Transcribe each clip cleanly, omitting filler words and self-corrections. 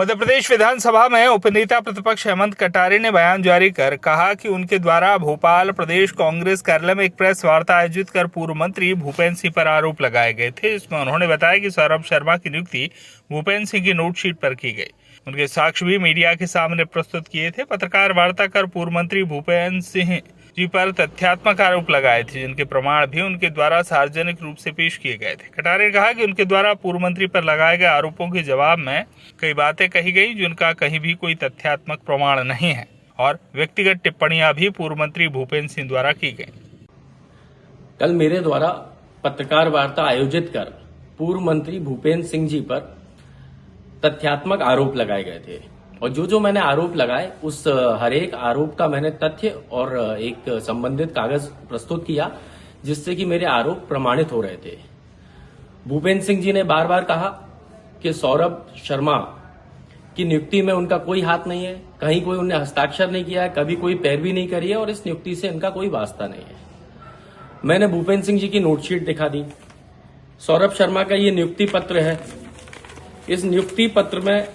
मध्य प्रदेश विधानसभा में उपनेता प्रतिपक्ष हेमंत कटारे ने बयान जारी कर कहा कि उनके द्वारा भोपाल प्रदेश कांग्रेस कार्यालय में एक प्रेस वार्ता आयोजित कर पूर्व मंत्री भूपेंद्र सिंह पर आरोप लगाए गए थे, जिसमें उन्होंने बताया कि सौरभ शर्मा की नियुक्ति भूपेंद्र सिंह की नोटशीट पर की गई। उनके साक्ष्य भी मीडिया के सामने प्रस्तुत किए थे। पत्रकार वार्ता कर पूर्व मंत्री भूपेंद्र सिंह जी पर तथ्यात्मक आरोप लगाए थे, जिनके प्रमाण भी उनके द्वारा सार्वजनिक रूप से पेश किए गए थे। कटारे ने कहा कि उनके द्वारा पूर्व मंत्री पर लगाए गए आरोपों के जवाब में कई बातें कही गई जिनका कहीं भी कोई तथ्यात्मक प्रमाण नहीं है और व्यक्तिगत टिप्पणियां भी पूर्व मंत्री भूपेंद्र सिंह द्वारा की गई। कल मेरे द्वारा पत्रकार वार्ता आयोजित कर पूर्व मंत्री भूपेंद्र सिंह जी पर तथ्यात्मक आरोप लगाए गए थे और जो मैंने आरोप लगाए उस हर एक आरोप का मैंने तथ्य और एक संबंधित कागज प्रस्तुत किया, जिससे कि मेरे आरोप प्रमाणित हो रहे थे। भूपेंद्र सिंह जी ने बार बार कहा कि सौरभ शर्मा की नियुक्ति में उनका कोई हाथ नहीं है, कहीं कोई उन्हें हस्ताक्षर नहीं किया है, कभी कोई पैरवी नहीं करी है और इस नियुक्ति से इनका कोई वास्ता नहीं है। मैंने भूपेंद्र सिंह जी की नोटशीट दिखा दी। सौरभ शर्मा का ये नियुक्ति पत्र है। इस नियुक्ति पत्र में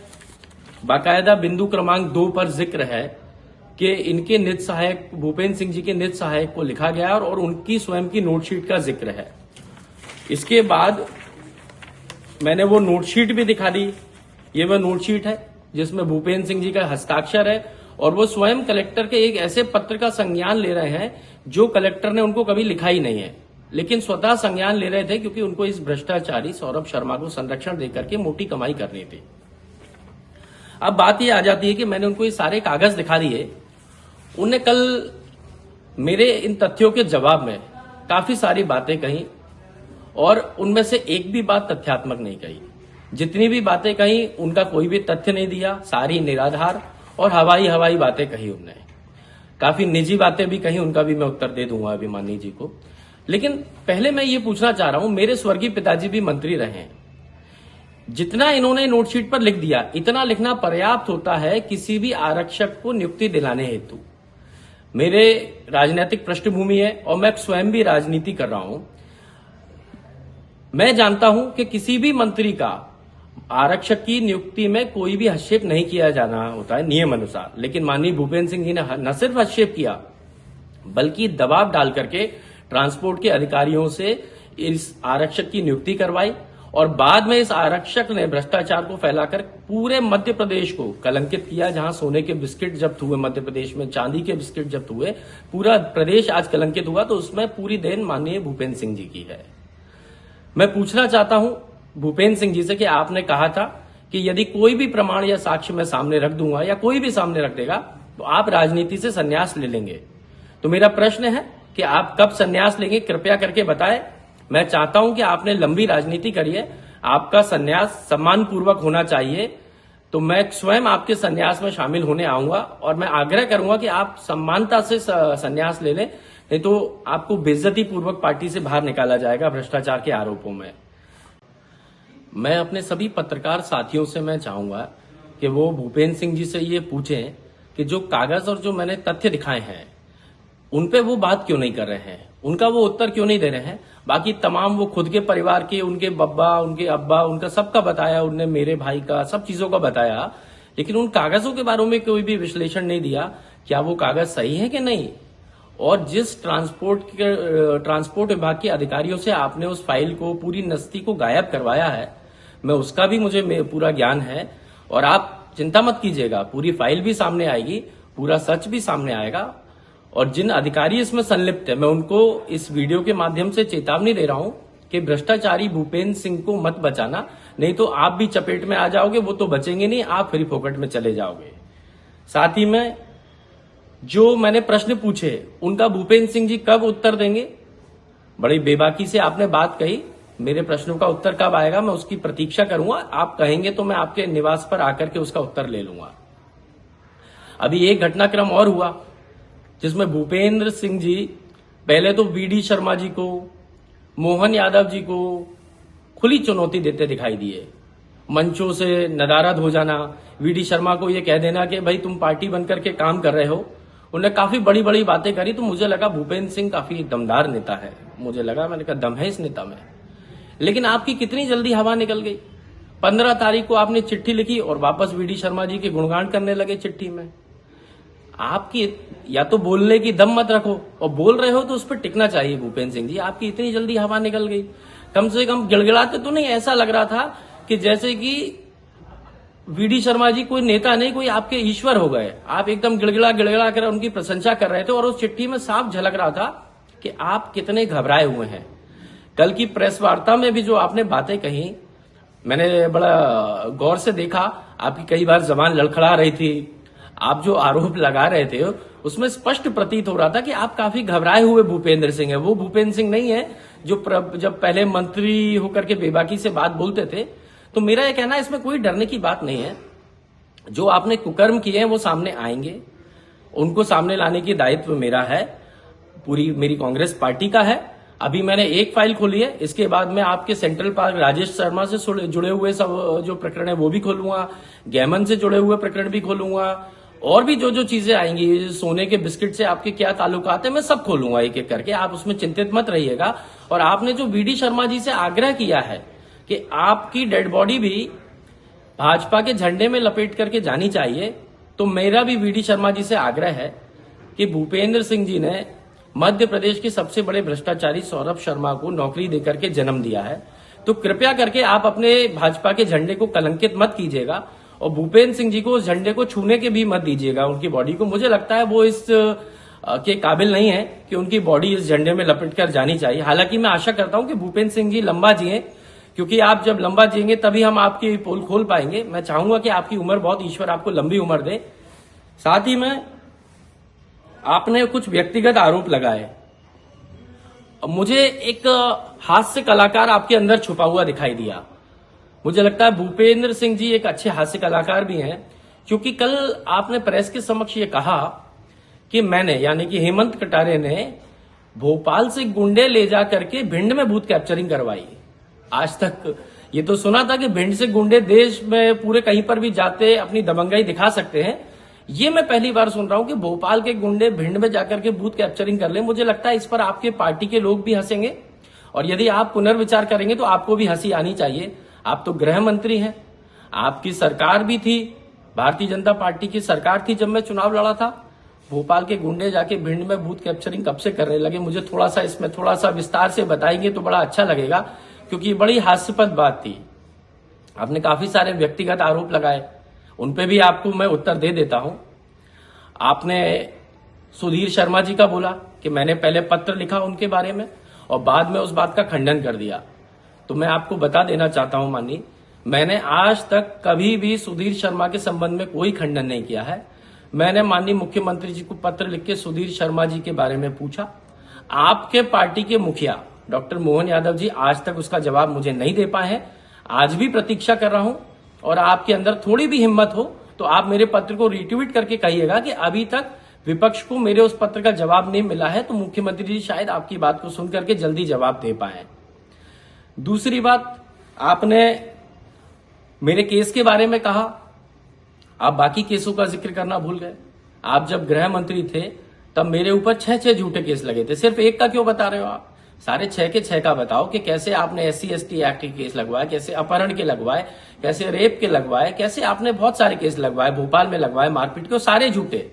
बाकायदा बिंदु क्रमांक 2 पर जिक्र है कि इनके निज सहायक भूपेंद्र सिंह जी के निज सहायक को लिखा गया और उनकी स्वयं की नोटशीट का जिक्र है। इसके बाद मैंने वो नोटशीट भी दिखा दी। ये वह नोटशीट है जिसमें भूपेंद्र सिंह जी का हस्ताक्षर है और वो स्वयं कलेक्टर के एक ऐसे पत्र का संज्ञान ले रहे हैं जो कलेक्टर ने उनको कभी लिखा ही नहीं है, लेकिन स्वतः संज्ञान ले रहे थे क्योंकि उनको इस भ्रष्टाचारी सौरभ शर्मा को संरक्षण देकर के मोटी कमाई करनी थी। अब बात ये आ जाती है कि मैंने उनको ये सारे कागज दिखा दिए। उनने कल मेरे इन तथ्यों के जवाब में काफी सारी बातें कही और उनमें से एक भी बात तथ्यात्मक नहीं कही। जितनी भी बातें कही उनका कोई भी तथ्य नहीं दिया, सारी निराधार और हवाई बातें कही। उनने काफी निजी बातें भी कही, उनका भी मैं उत्तर दे दूंगा अभिमानी जी को। लेकिन पहले मैं ये पूछना चाह रहा हूं, मेरे स्वर्गीय पिताजी भी मंत्री रहे हैं। जितना इन्होंने नोटशीट पर लिख दिया, इतना लिखना पर्याप्त होता है किसी भी आरक्षक को नियुक्ति दिलाने हेतु। मेरे राजनीतिक पृष्ठभूमि है और मैं स्वयं भी राजनीति कर रहा हूं। मैं जानता हूं कि किसी भी मंत्री का आरक्षक की नियुक्ति में कोई भी हस्तक्षेप नहीं किया जाना होता है नियम अनुसार, लेकिन माननीय भूपेंद्र सिंह जी ने न सिर्फ हस्तक्षेप किया बल्कि दबाव डाल करके ट्रांसपोर्ट के अधिकारियों से इस आरक्षक की नियुक्ति करवाई और बाद में इस आरक्षक ने भ्रष्टाचार को फैलाकर पूरे मध्य प्रदेश को कलंकित किया। जहां सोने के बिस्किट जब्त हुए मध्य प्रदेश में, चांदी के बिस्किट जब्त हुए, पूरा प्रदेश आज कलंकित हुआ, तो उसमें पूरी देन माननीय भूपेंद्र सिंह जी की है। मैं पूछना चाहता हूं भूपेंद्र सिंह जी से कि आपने कहा था कि यदि कोई भी प्रमाण या साक्ष्य मैं सामने रख दूंगा या कोई भी सामने रख देगा तो आप राजनीति से संन्यास ले लेंगे। तो मेरा प्रश्न है कि आप कब संन्यास लेंगे, कृपया करके बताएं। मैं चाहता हूं कि आपने लंबी राजनीति करी है, आपका संन्यास सम्मानपूर्वक होना चाहिए। तो मैं स्वयं आपके संन्यास में शामिल होने आऊंगा और मैं आग्रह करूंगा कि आप सम्मानता से संन्यास ले लें, नहीं तो आपको बेइज्जती पूर्वक पार्टी से बाहर निकाला जाएगा भ्रष्टाचार के आरोपों में। मैं अपने सभी पत्रकार साथियों से मैं चाहूंगा कि वो भूपेंद्र सिंह जी से ये पूछें कि जो कागज और जो मैंने तथ्य दिखाए हैं उन पे वो बात क्यों नहीं कर रहे हैं, उनका वो उत्तर क्यों नहीं दे रहे हैं। बाकी तमाम वो खुद के परिवार के, उनके बब्बा, उनके अब्बा, उनका सबका बताया, उनने मेरे भाई का, सब चीजों का बताया, लेकिन उन कागजों के बारे में कोई भी विश्लेषण नहीं दिया। क्या वो कागज सही है कि नहीं, और जिस ट्रांसपोर्ट विभाग के अधिकारियों से आपने उस फाइल को, पूरी नस्ती को गायब करवाया है, मैं उसका भी मुझे पूरा ज्ञान है। और आप चिंता मत कीजिएगा, पूरी फाइल भी सामने आएगी, पूरा सच भी सामने आएगा। और जिन अधिकारी इसमें संलिप्त है, मैं उनको इस वीडियो के माध्यम से चेतावनी दे रहा हूं कि भ्रष्टाचारी भूपेंद्र सिंह को मत बचाना, नहीं तो आप भी चपेट में आ जाओगे, वो तो बचेंगे नहीं, आप फ्री फोकट में चले जाओगे। साथ ही में जो मैंने प्रश्न पूछे उनका भूपेंद्र सिंह जी कब उत्तर देंगे, बड़ी बेबाकी से आपने बात कही, मेरे प्रश्नों का उत्तर कब आएगा मैं उसकी प्रतीक्षा करूंगा। आप कहेंगे तो मैं आपके निवास पर आकर के उसका उत्तर ले लूंगा। अभी एक घटनाक्रम और हुआ जिसमें भूपेंद्र सिंह जी पहले तो वीडी शर्मा जी को, मोहन यादव जी को खुली चुनौती देते दिखाई दिए। मंचों से नदारद हो जाना, वीडी शर्मा को यह कह देना कि भाई तुम पार्टी बनकर के काम कर रहे हो। उन्होंने काफी बड़ी बड़ी बातें करी, तो मुझे लगा भूपेंद्र सिंह काफी दमदार नेता है। मुझे लगा, मैंने कहा दम है इस नेता में। लेकिन आपकी कितनी जल्दी हवा निकल गई। 15 तारीख को आपने चिट्ठी लिखी और वापस वीडी शर्मा जी के गुणगान करने लगे चिट्ठी में। आपकी या तो बोलने की दम मत रखो, और बोल रहे हो तो उस पर टिकना चाहिए। भूपेंद्र सिंह जी, आपकी इतनी जल्दी हवा निकल गई, कम से कम गिड़गिड़ाते तो नहीं। ऐसा लग रहा था कि जैसे कि वीडी शर्मा जी कोई नेता नहीं, कोई आपके ईश्वर हो गए। आप एकदम गिड़गिड़ा गिड़गिड़ा कर उनकी प्रशंसा कर रहे थे, और उस चिट्ठी में साफ झलक रहा था कि आप कितने घबराए हुए हैं। कल की प्रेस वार्ता में भी जो आपने बातें कही, मैंने बड़ा गौर से देखा। आपकी कई बार जबान लड़खड़ा रही थी। आप जो आरोप लगा रहे थे उसमें स्पष्ट प्रतीत हो रहा था कि आप काफी घबराए हुए भूपेंद्र सिंह है। वो भूपेंद्र सिंह नहीं है जो जब पहले मंत्री होकर के बेबाकी से बात बोलते थे। तो मेरा यह कहना है, इसमें कोई डरने की बात नहीं है। जो आपने कुकर्म किए हैं वो सामने आएंगे, उनको सामने लाने की दायित्व मेरा है, पूरी मेरी कांग्रेस पार्टी का है। अभी मैंने एक फाइल खोली है, इसके बाद मैं आपके सेंट्रल पार्क राजेश शर्मा से जुड़े हुए सब जो प्रकरण है वो भी खोलूंगा, गैमन से जुड़े हुए प्रकरण भी खोलूंगा, और भी जो जो चीजें आएंगी, सोने के बिस्किट से आपके क्या ताल्लुकात है, मैं सब खोलूंगा एक एक करके। आप उसमें चिंतित मत रहिएगा। और आपने जो वीडी शर्मा जी से आग्रह किया है कि आपकी डेड बॉडी भी भाजपा के झंडे में लपेट करके जानी चाहिए, तो मेरा भी वीडी शर्मा जी से आग्रह है कि भूपेंद्र सिंह जी ने मध्य प्रदेश के सबसे बड़े भ्रष्टाचारी सौरभ शर्मा को नौकरी देकर के जन्म दिया है। तो कृपया करके आप अपने भाजपा के झंडे को कलंकित मत कीजिएगा, और भूपेंद्र सिंह जी को उस झंडे को छूने के भी मत दीजिएगा, उनकी बॉडी को। मुझे लगता है वो इस के काबिल नहीं है कि उनकी बॉडी इस झंडे में लपेट कर जानी चाहिए। हालांकि मैं आशा करता हूं कि भूपेंद्र सिंह जी लंबा जिए, क्योंकि आप जब लंबा जिएंगे तभी हम आपकी पोल खोल पाएंगे। मैं चाहूंगा कि आपकी उम्र बहुत, ईश्वर आपको लंबी उम्र दे। साथ ही में आपने कुछ व्यक्तिगत आरोप लगाए। मुझे एक हास्य कलाकार आपके अंदर छुपा हुआ दिखाई दिया। मुझे लगता है भूपेंद्र सिंह जी एक अच्छे हास्य कलाकार भी हैं, क्योंकि कल आपने प्रेस के समक्ष ये कहा कि मैंने, यानी कि हेमंत कटारे ने भोपाल से गुंडे ले जा करके भिंड में बूथ कैप्चरिंग करवाई। आज तक ये तो सुना था कि भिंड से गुंडे देश में पूरे कहीं पर भी जाते अपनी दबंगाई दिखा सकते हैं। ये मैं पहली बार सुन रहा हूं कि भोपाल के गुंडे भिंड में जाकर के बूथ कैप्चरिंग कर ले। मुझे लगता है इस पर आपके पार्टी के लोग भी हंसेंगे, और यदि आप पुनर्विचार करेंगे तो आपको भी हंसी आनी चाहिए। आप तो गृह मंत्री हैं, आपकी सरकार भी थी, भारतीय जनता पार्टी की सरकार थी जब मैं चुनाव लड़ा था। भोपाल के गुंडे जाके भिंड में बूथ कैप्चरिंग कब से करने लगे? मुझे थोड़ा सा इसमें थोड़ा सा विस्तार से बताएंगे तो बड़ा अच्छा लगेगा, क्योंकि बड़ी हास्यास्पद बात थी। आपने काफी सारे व्यक्तिगत आरोप लगाए, उन पे भी आपको मैं उत्तर दे देता हूं। आपने सुधीर शर्मा जी का बोला कि मैंने पहले पत्र लिखा उनके बारे में और बाद में उस बात का खंडन कर दिया। तो मैं आपको बता देना चाहता हूं माननीय, मैंने आज तक कभी भी सुधीर शर्मा के संबंध में कोई खंडन नहीं किया है। मैंने माननीय मुख्यमंत्री जी को पत्र लिख के सुधीर शर्मा जी के बारे में पूछा। आपके पार्टी के मुखिया डॉक्टर मोहन यादव जी आज तक उसका जवाब मुझे नहीं दे पाए हैं। आज भी प्रतीक्षा कर रहा हूं, और आपके अंदर थोड़ी भी हिम्मत हो तो आप मेरे पत्र को रिट्वीट करके कहिएगा कि अभी तक विपक्ष को मेरे उस पत्र का जवाब नहीं मिला है, तो मुख्यमंत्री जी शायद आपकी बात को सुनकर के जल्दी जवाब दे पाए। दूसरी बात, आपने मेरे केस के बारे में कहा, आप बाकी केसों का जिक्र करना भूल गए। आप जब गृह मंत्री थे तब मेरे ऊपर 6 झूठे केस लगे थे। सिर्फ एक का क्यों बता रहे हो आप? सारे 6 के 6 का बताओ कि कैसे आपने SC/ST एक्ट के केस लगवाए, कैसे अपहरण के लगवाए, कैसे रेप के लगवाए, कैसे आपने बहुत सारे केस लगवाए, भोपाल में लगवाए मारपीट के, सारे झूठे।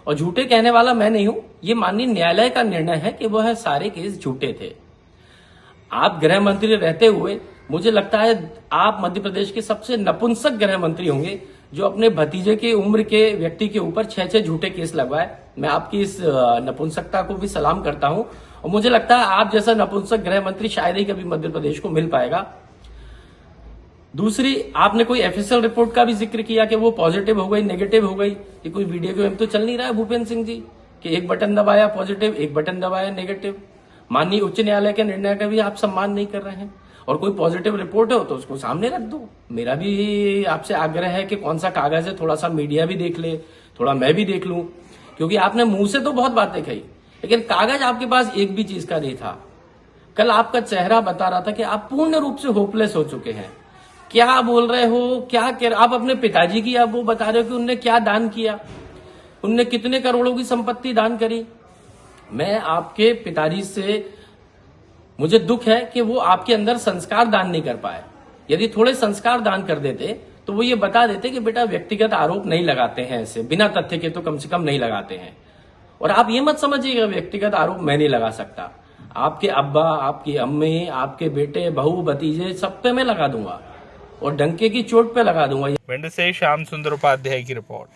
और झूठे कहने वाला मैं नहीं हूं, ये माननीय न्यायालय का निर्णय है कि वह सारे केस झूठे थे। आप गृह मंत्री रहते हुए मुझे लगता है आप मध्य प्रदेश के सबसे नपुंसक गृह मंत्री होंगे जो अपने भतीजे की उम्र के व्यक्ति के ऊपर 6 झूठे केस लगवाए। मैं आपकी इस नपुंसकता को भी सलाम करता हूं, और मुझे लगता है आप जैसा नपुंसक गृह मंत्री शायद ही कभी मध्य प्रदेश को मिल पाएगा। दूसरी, आपने कोई FSL रिपोर्ट का भी जिक्र किया कि वो पॉजिटिव हो गई, नेगेटिव हो गई। ये कोई वीडियो गेम तो चल नहीं रहा है भूपेंद्र सिंह जी कि एक बटन दबाया पॉजिटिव, एक बटन दबाया नेगेटिव। माननीय उच्च न्यायालय के निर्णय का भी आप सम्मान नहीं कर रहे हैं, और कोई पॉजिटिव रिपोर्ट हो तो उसको सामने रख दो। मेरा भी आपसे आग्रह है कि कौन सा कागज है, थोड़ा सा मीडिया भी देख ले, थोड़ा मैं भी देख लूं, क्योंकि आपने मुंह से तो बहुत बातें कही लेकिन कागज आपके पास एक भी चीज का नहीं था। कल आपका चेहरा बता रहा था कि आप पूर्ण रूप से होपलेस हो चुके हैं। क्या बोल रहे हो, क्या कह आप अपने पिताजी की आप वो बता रहे हो कि उनने क्या दान किया, उनने कितने करोड़ों की संपत्ति दान करी। मैं आपके पिताजी से, मुझे दुख है कि वो आपके अंदर संस्कार दान नहीं कर पाए। यदि थोड़े संस्कार दान कर देते तो वो ये बता देते कि बेटा व्यक्तिगत आरोप नहीं लगाते हैं, ऐसे बिना तथ्य के तो कम से कम नहीं लगाते हैं। और आप ये मत समझिएगा व्यक्तिगत आरोप मैं नहीं लगा सकता। आपके अब्बा, आपकी अम्मी, आपके बेटे, बहू, भतीजे सब पे मैं लगा दूंगा और डंके की चोट पे लगा दूंगा। भिंड से श्याम सुंदर उपाध्याय की रिपोर्ट।